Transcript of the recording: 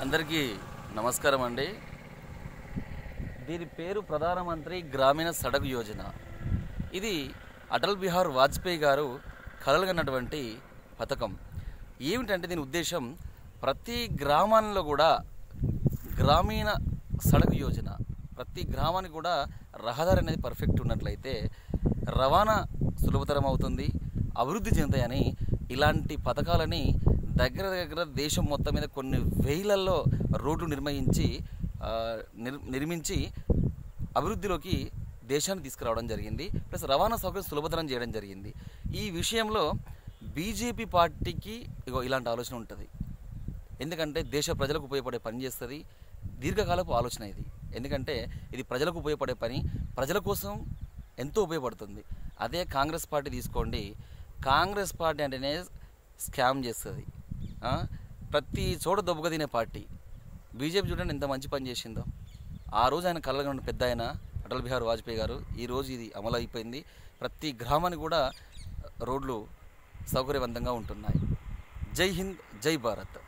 అందరికీ నమస్కారం అండి. దీని పేరు ప్రధానమంత్రి గ్రామీణ సడక్ యోజన. ఇది అటల్ బిహార్ వాజ్పేయి గారు కలలుగన్నటువంటి పథకం. ఏమిటంటే దీని ఉద్దేశం ప్రతి గ్రామాల్లో కూడా గ్రామీణ సడక్ యోజన, ప్రతి గ్రామానికి కూడా రహదారి అనేది పర్ఫెక్ట్ ఉన్నట్లయితే రవాణా సులభతరం అవుతుంది, అభివృద్ధి చెందుతాయని ఇలాంటి పథకాలని దగ్గర దేశం మొత్తం మీద కొన్ని వేలల్లో రోడ్లు నిర్మించి అభివృద్ధిలోకి దేశాన్ని తీసుకురావడం జరిగింది. ప్లస్ రవాణా సౌకర్యం సులభతరం చేయడం జరిగింది. ఈ విషయంలో బీజేపీ పార్టీకి ఇలాంటి ఆలోచన ఉంటుంది. ఎందుకంటే దేశ ప్రజలకు ఉపయోగపడే పని చేస్తుంది. దీర్ఘకాలపు ఆలోచన ఇది. ఎందుకంటే ఇది ప్రజలకు ఉపయోగపడే పని, ప్రజల కోసం ఎంతో ఉపయోగపడుతుంది. అదే కాంగ్రెస్ పార్టీ తీసుకోండి. కాంగ్రెస్ పార్టీ అంటేనే స్కామ్ చేస్తుంది, ప్రతి చోట దెబ్బగా తినే పార్టీ. బీజేపీ చూడండి ఎంత మంచి పని చేసిందో. ఆ రోజు ఆయన కళ్ళగా పెద్ద ఆయన అటల్ బిహార్ వాజ్పేయి గారు, ఈరోజు ఇది అమలు అయిపోయింది. ప్రతి గ్రామానికి కూడా రోడ్లు సౌకర్యవంతంగా ఉంటున్నాయి. జై హింద్, జై భారత్.